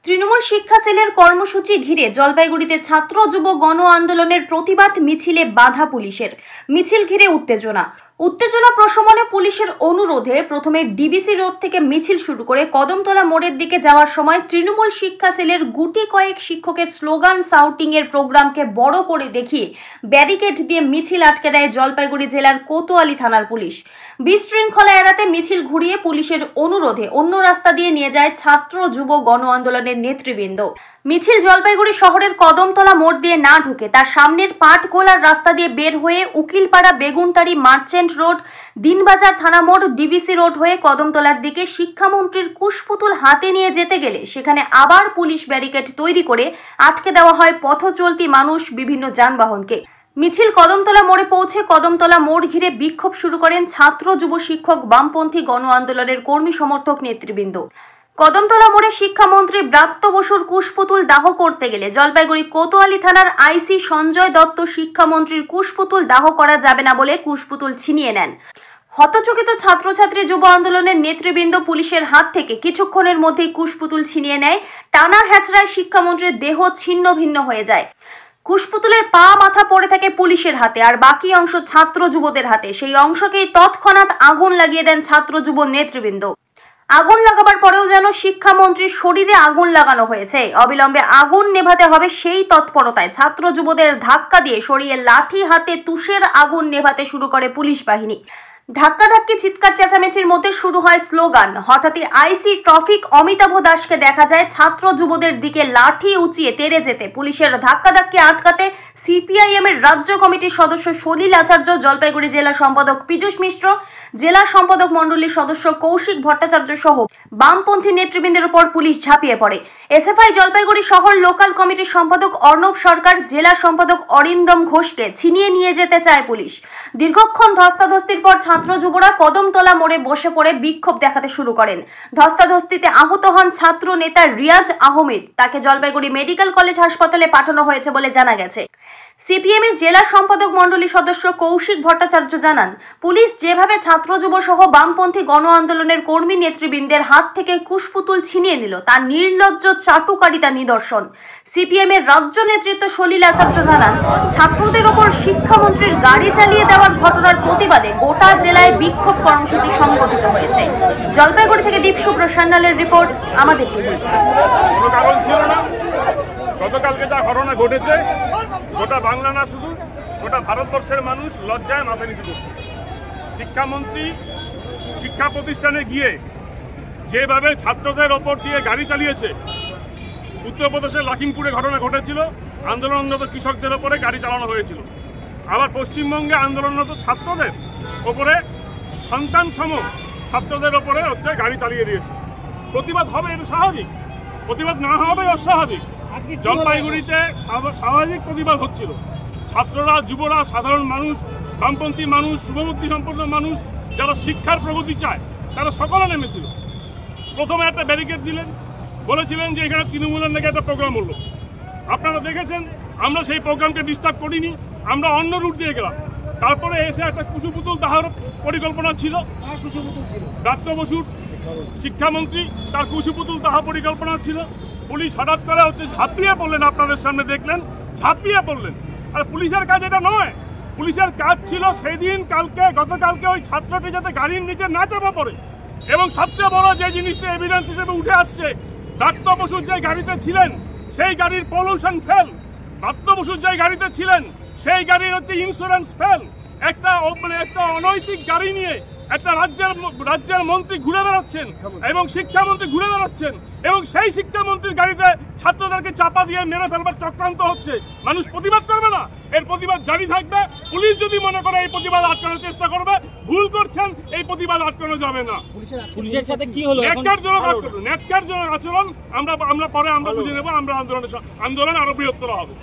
তৃণমূল শিক্ষা সেলের কর্মসূচি ঘিরে জলপাইগুড়িতে ছাত্র যুব গণ আন্দোলনের প্রতিবাদ মিছিলে বাধা পুলিশের। মিছিল ঘিরে উত্তেজনা প্রশমনে পুলিশের অনুরোধে প্রথমে ডিবিসি রোড থেকে মিছিল শুরু করে কদমতলা মোড়ের দিকে যাওয়ার সময় তৃণমূল শিক্ষা সেলের গুটি কয়েক শিক্ষকের স্লোগান শাউটিং এর প্রোগ্রামকে বড় করে দেখিয়ে ব্যারিকেড দিয়ে মিছিল আটকে দেয় জলপাইগুড়ি জেলার কোতোয়ালি থানার পুলিশ। বিশৃঙ্খলা এড়াতে মিছিল ঘুরিয়ে পুলিশের অনুরোধে অন্য রাস্তা দিয়ে নিয়ে যায় ছাত্র যুব গণ আন্দোলনের নেতৃবৃন্দ। মিছিল জলপাইগুড়ি শহরের কদমতলা মোড় দিয়ে না ঢুকে তার সামনের পাটগোলার রাস্তা দিয়ে বের হয়ে উকিলপাড়া, বেগুনটারি, মার্চেন্ট রোড, দিনবাজার থানা মোড়, ডিবিসি রোড হয়ে কদমতলার দিকে শিক্ষামন্ত্রীর কুশপুতুল হাতে নিয়ে যেতে গেলে সেখানে আবার পুলিশ ব্যারিকেড তৈরি করে আটকে দেওয়া হয় পথ চলতি মানুষ, বিভিন্ন যানবাহনকে। মিছিল কদমতলা মোড়ে পৌঁছে কদমতলা মোড় ঘিরে বিক্ষোভ শুরু করেন ছাত্র যুব শিক্ষক বামপন্থী গণ আন্দোলনের কর্মী সমর্থক নেতৃবৃন্দ। কদমতলা মোড়ে শিক্ষামন্ত্রী ব্রাত্য বসুর কুশপুতুল দাহ করতে গেলে জলপাইগুড়ি কোতোয়ালি থানার আইসি সঞ্জয় দত্ত শিক্ষামন্ত্রীর কুশপুতুল দাহ করা যাবে না বলে কুশপুতুল ছিনিয়ে নেন। হতচকিত ছাত্রছাত্রী যুব আন্দোলনের নেতৃবৃন্দ পুলিশের হাত থেকে কিছুক্ষণের মধ্যেই কুশপুতুল ছিনিয়ে নেয়। টানা হ্যাচড়ায় শিক্ষামন্ত্রীর দেহ ছিন্ন ভিন্ন হয়ে যায়। কুশপুতুলের পা মাথা পড়ে থাকে পুলিশের হাতে, আর বাকি অংশ ছাত্র যুবদের হাতে। সেই অংশকেই তৎক্ষণাৎ আগুন লাগিয়ে দেন ছাত্র যুব নেতৃবৃন্দ। আগুন লাগাবার পরেও যেন শিক্ষামন্ত্রীর শরীরে আগুন লাগানো হয়েছে। অবিলম্বে আগুন নেভাতে হবে সেই তৎপরতায় ছাত্র যুবদের ধাক্কা দিয়ে সরিয়ে লাঠি হাতে তুষের আগুন নেভাতে শুরু করে পুলিশ বাহিনী। ধাক্কাধাক্কি, চিৎকার চেঁচামেচির মধ্যে শুরু হয় স্লোগান। হঠাৎই আইসি ট্রাফিক অমিতাভ দাসকে দেখা যায় ছাত্র যুবদের দিকে লাঠি উঁচিয়ে তেড়ে যেতে। পুলিশের ধাক্কাধাক্কি আটকাতে সিপিআইএম এর রাজ্য কমিটির সদস্য সলিল আচার্য, জলপাইগুড়ি জেলা সম্পাদক পীযূষ মিশ্র, জেলা সম্পাদক মণ্ডলীর সদস্য কৌশিক ভট্টাচার্য সহ বামপন্থী নেতৃবৃন্দের উপর পুলিশ ঝাঁপিয়ে পড়ে। এসএফআই জলপাইগুড়ি শহর লোকাল কমিটির সম্পাদক অর্ণব সরকার, জেলা সম্পাদক অরিন্দম ঘোষকে ছিনিয়ে নিয়ে যেতে চায় পুলিশ। দীর্ঘক্ষণ ধস্তাধস্তির পর ছাত্র যুবরা কদমতলা মোড়ে বসে পড়ে বিক্ষোভ দেখাতে শুরু করেন। ধস্তাধস্তিতে আহত হন ছাত্র নেতা রিয়াজ আহমেদ। তাকে জলপাইগুড়ি মেডিকেল কলেজ হাসপাতালে পাঠানো হয়েছে বলে জানা গেছে। সিপিএম এর জেলা সম্পাদক মণ্ডলী সদস্য কৌশিক ভট্টাচার্য জানান, পুলিশ যেভাবে ছাত্র যুব সহ বামপন্থী গণ আন্দোলনের কর্মী নেতৃবৃন্দের হাত থেকে কুশপুতুল ছিনিয়ে নিল তা নির্লজ্জ চাটুকারিতা নিদর্শন। সিপিএম এর রাজ্য নেতৃত্ব সলিল আচার্য জানান, ছাত্রদের ওপর শিক্ষামন্ত্রীর গাড়ি চালিয়ে দেওয়ার ঘটনার প্রতিবাদে গোটা জেলায় বিক্ষোভ কর্মসূচি সংগঠিত হয়েছে। জলপাইগুড়ি থেকে দীপশুভ্র সান্যালের রিপোর্ট, আমাদের টিভি। গতকালকে যা ঘটনা ঘটেছে, গোটা বাংলা না শুধু গোটা ভারতবর্ষের মানুষ লজ্জায় মাথা নিচু করছে। শিক্ষামন্ত্রী শিক্ষা প্রতিষ্ঠানে গিয়ে যেভাবে ছাত্রদের ওপর দিয়ে গাড়ি চালিয়েছে, উত্তরপ্রদেশের লখিমপুরে ঘটনা ঘটেছিল, আন্দোলনরত কৃষকদের ওপরে গাড়ি চালানো হয়েছিল। আবার পশ্চিমবঙ্গে আন্দোলনরত ছাত্রদের ওপরে সন্তান সম ছাত্রদের ওপরে গাড়ি চালিয়ে দিয়েছে। প্রতিবাদ হবে, এটা স্বাভাবিক। প্রতিবাদ না হবে অস্বাভাবিক। জলপাইগুড়িতে স্বাভাবিক প্রতিবাদ হচ্ছিল। ছাত্ররা, যুবরা, সাধারণ মানুষ, বামপন্থী মানুষ, শুভবুদ্ধি সম্পন্ন মানুষ যারা শিক্ষার প্রগতি চায় তারা সকলে নেমেছিল। প্রথমে একটা ব্যারিকেড দিলেন, বলেছিলেন যে এখানে তৃণমূলের নাকি একটা প্রোগ্রাম হলো। আপনারা দেখেছেন, আমরা সেই প্রোগ্রামকে ডিস্টার্ব করিনি, আমরা অন্য রুট দিয়ে গেলাম। তারপরে এসে একটা কুশপুতুল দাহর পরিকল্পনা ছিল। ব্রাত্য বসুর শিক্ষামন্ত্রী, তার কুশপুতুল দাহ পরিকল্পনা ছিল। পুলিশ হঠাৎ করে ঝাঁপিয়ে পড়লেন, আপনাদের সামনে দেখলেন ঝাঁপিয়ে পড়লেন। আর পুলিশের কাজ এটা নয়। পুলিশের কাজ ছিল সেই দিন গতকালকে ওই ছাত্রটি যাতে গাড়ির নিচে না চাপা পড়ে। এবং সবচেয়ে বড় যে জিনিসটা এভিডেন্স হিসেবে উঠে আসছে, ব্রাত্য বসুর যে গাড়িতে ছিলেন সেই গাড়ির পলিউশন ফেল। ব্রাত্য বসুর যে গাড়িতে ছিলেন সেই গাড়ির ইন্স্যুরেন্স ফেল। একটা অনৈতিক গাড়ি নিয়ে একটা রাজ্যের মন্ত্রী ঘুরে বেড়াচ্ছেন এবং শিক্ষামন্ত্রী ঘুরে বেড়াচ্ছেন, এবং সেই শিক্ষামন্ত্রীর গাড়িতে ছাত্রদেরকে চাপা দিয়ে মেরে ফেলবার চক্রান্ত হচ্ছে। মানুষ প্রতিবাদ করবে না? এর প্রতিবাদ জারি থাকবে। পুলিশ যদি মনে করে এই প্রতিবাদ আটকানোর চেষ্টা করবে, ভুল করছেন। এই প্রতিবাদ আটকানো যাবে না। পুলিশের সাথে কি হলো? ন্যাক্কারজনক আচরণ। আমরা পরে বুঝে নেব। আমরা আন্দোলন আরো বৃহত্তর হবে।